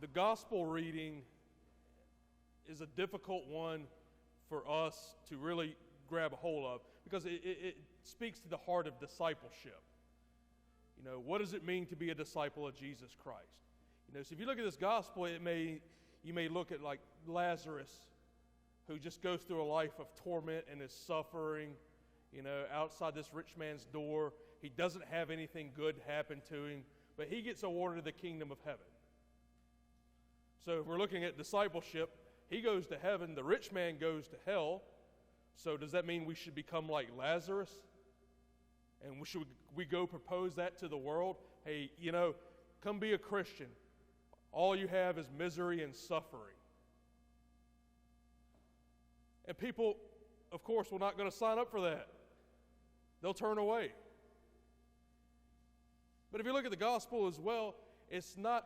the gospel reading is a difficult one for us to really grab a hold of because it speaks to the heart of discipleship. You know, what does it mean to be a disciple of Jesus Christ? You know, so if you look at this gospel, you may look at like Lazarus, who just goes through a life of torment and is suffering, you know, outside this rich man's door. He doesn't have anything good happen to him, but he gets awarded the kingdom of heaven. So if we're looking at discipleship, he goes to heaven, the rich man goes to hell. So does that mean we should become like Lazarus? And should we go propose that to the world? Hey, you know, come be a Christian. All you have is misery and suffering. And people, of course, were not going to sign up for that. They'll turn away. But if you look at the gospel as well,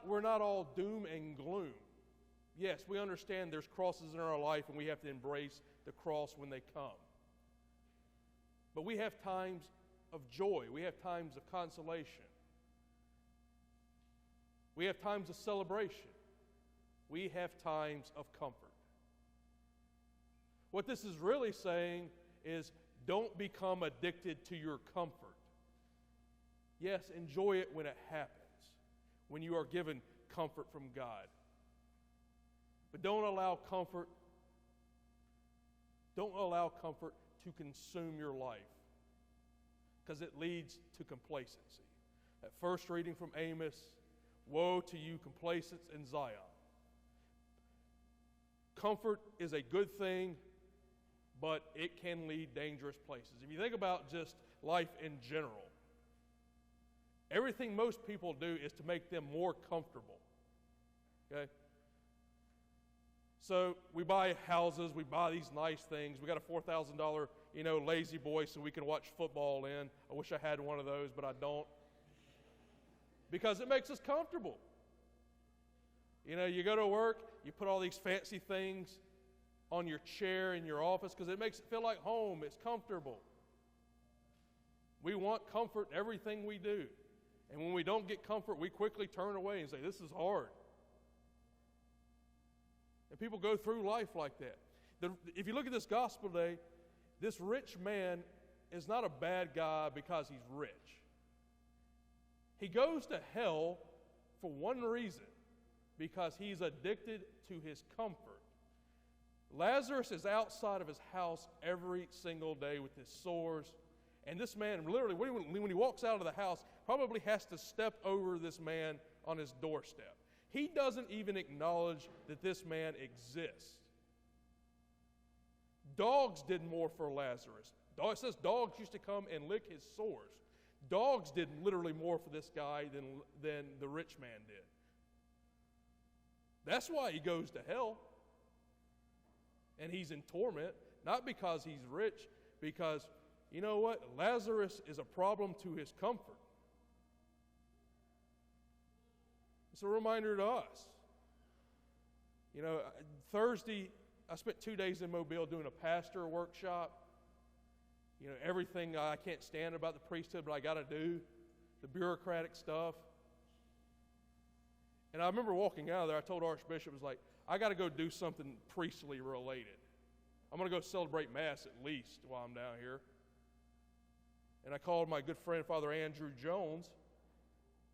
we're not all doom and gloom. Yes, we understand there's crosses in our life and we have to embrace the cross when they come. But we have times of joy. We have times of consolation. We have times of celebration. We have times of comfort. What this is really saying is don't become addicted to your comfort. Yes, enjoy it when it happens, when you are given comfort from God. But don't allow comfort to consume your life, because it leads to complacency. That first reading from Amos, woe to you, complacents in Zion. Comfort is a good thing, but it can lead dangerous places. If you think about just life in general, everything most people do is to make them more comfortable. Okay? So we buy houses, we buy these nice things. We got a $4,000, lazy boy so we can watch football in. I wish I had one of those, but I don't. Because it makes us comfortable. You know, you go to work, you put all these fancy things on your chair in your office because it makes it feel like home. It's comfortable. We want comfort in everything we do. And when we don't get comfort, we quickly turn away and say, this is hard. And people go through life like that. If you look at this gospel today, this rich man is not a bad guy because he's rich. He goes to hell for one reason, because he's addicted to his comfort. Lazarus is outside of his house every single day with his sores. And this man, literally, when he walks out of the house, probably has to step over this man on his doorstep. He doesn't even acknowledge that this man exists. Dogs did more for Lazarus. It says dogs used to come and lick his sores. Dogs did literally more for this guy than the rich man did. That's why he goes to hell. And he's in torment, not because he's rich, because, you know what? Lazarus is a problem to his comfort. It's a reminder to us. You know, Thursday, I spent 2 days in Mobile doing a pastor workshop. You know, everything I can't stand about the priesthood, but I got to do, the bureaucratic stuff. And I remember walking out of there, I told Archbishop, it was like, I got to go do something priestly related. I'm going to go celebrate Mass at least while I'm down here. And I called my good friend, Father Andrew Jones,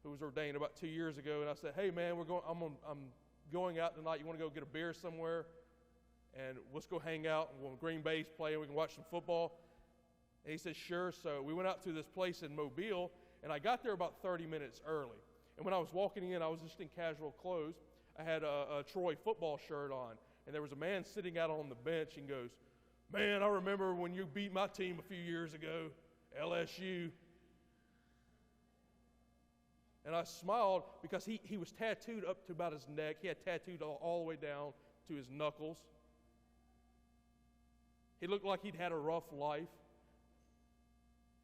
who was ordained about 2 years ago, and I said, hey man, I'm going out tonight. You want to go get a beer somewhere? And let's go hang out, and when Green Bay's playing, we can watch some football. And he said, sure. So we went out to this place in Mobile, and I got there about 30 minutes early. And when I was walking in, I was just in casual clothes. I had a Troy football shirt on, and there was a man sitting out on the bench and goes, man, I remember when you beat my team a few years ago, LSU. And I smiled because he was tattooed up to about his neck. He had tattooed all the way down to his knuckles. He looked like he'd had a rough life.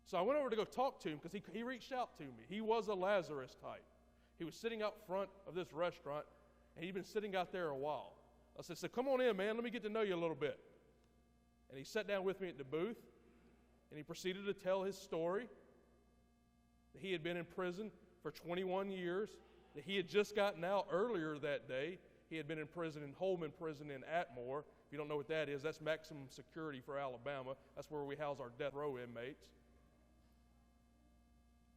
So I went over to go talk to him because he reached out to me. He was a Lazarus type. He was sitting out front of this restaurant, and he'd been sitting out there a while. I said, so come on in, man. Let me get to know you a little bit. And he sat down with me at the booth, and he proceeded to tell his story. He had been in prison for 21 years, that he had just gotten out earlier that day. He had been in prison in Holman Prison in Atmore. If you don't know what that is, that's maximum security for Alabama. That's where we house our death row inmates.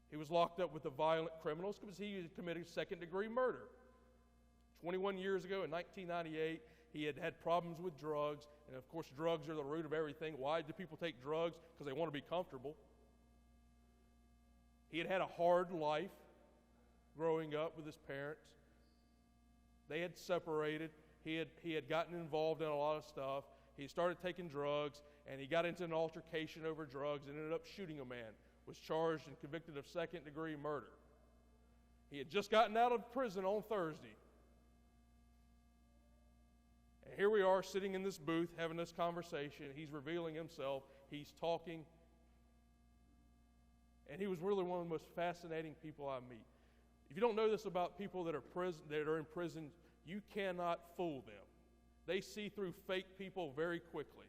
He was locked up with the violent criminals because he had committed second-degree murder. 21 years ago in 1998, he had had problems with drugs. And of course, drugs are the root of everything. Why do people take drugs? Because they want to be comfortable. He had had a hard life growing up with his parents. They had separated. He had gotten involved in a lot of stuff. He started taking drugs, and he got into an altercation over drugs and ended up shooting a man. Was charged and convicted of second-degree murder. He had just gotten out of prison on Thursday. And here we are sitting in this booth having this conversation. He's revealing himself. He's talking. And he was really one of the most fascinating people I meet. If you don't know this about people that are in prison, you cannot fool them. They see through fake people very quickly.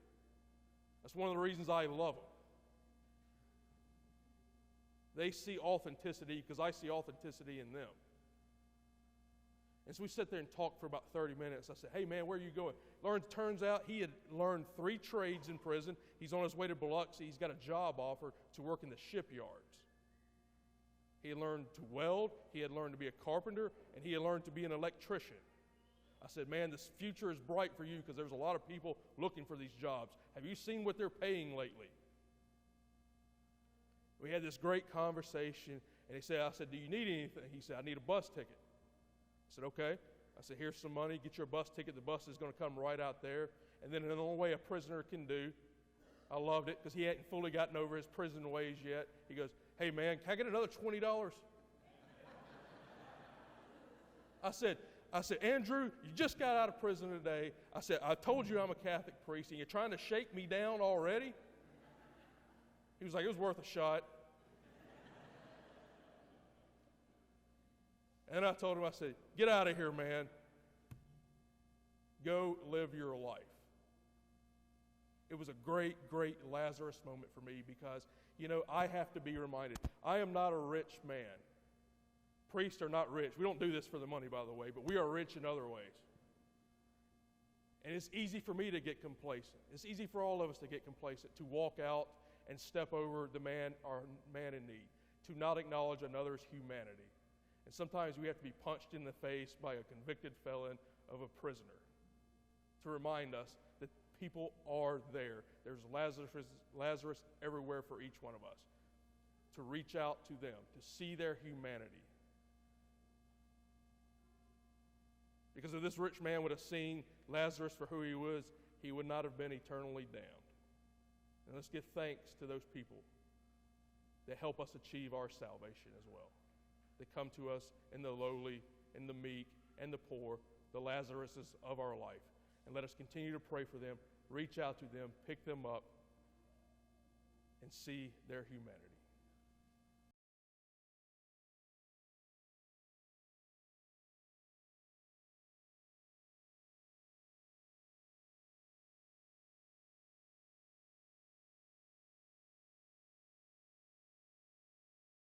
That's one of the reasons I love them. They see authenticity because I see authenticity in them. And so we sat there and talked for about 30 minutes. I said, hey, man, where are you going? Turns out he had learned 3 trades in prison. He's on his way to Biloxi. He's got a job offer to work in the shipyards. He had learned to weld. He had learned to be a carpenter. And he had learned to be an electrician. I said, man, this future is bright for you because there's a lot of people looking for these jobs. Have you seen what they're paying lately? We had this great conversation, and I said, do you need anything? He said, I need a bus ticket. I said, okay. I said, here's some money. Get your bus ticket. The bus is going to come right out there. And then in the only way a prisoner can do, I loved it because he hadn't fully gotten over his prison ways yet. He goes, hey, man, can I get another $20? I said, Andrew, you just got out of prison today. I said, I told you I'm a Catholic priest, and you're trying to shake me down already? He was like, it was worth a shot. And I told him, I said, get out of here, man. Go live your life. It was a great, great Lazarus moment for me because, I have to be reminded, I am not a rich man. Priests are not rich. We don't do this for the money, by the way, but we are rich in other ways. And it's easy for me to get complacent. It's easy for all of us to get complacent, to walk out and step over the man in need, to not acknowledge another's humanity. And sometimes we have to be punched in the face by a convicted felon of a prisoner to remind us that people are there. There's Lazarus everywhere for each one of us. To reach out to them, to see their humanity. Because if this rich man would have seen Lazarus for who he was, he would not have been eternally damned. And let's give thanks to those people that help us achieve our salvation as well. They come to us in the lowly, in the meek, and the poor, the Lazaruses of our life. And let us continue to pray for them, reach out to them, pick them up, and see their humanity.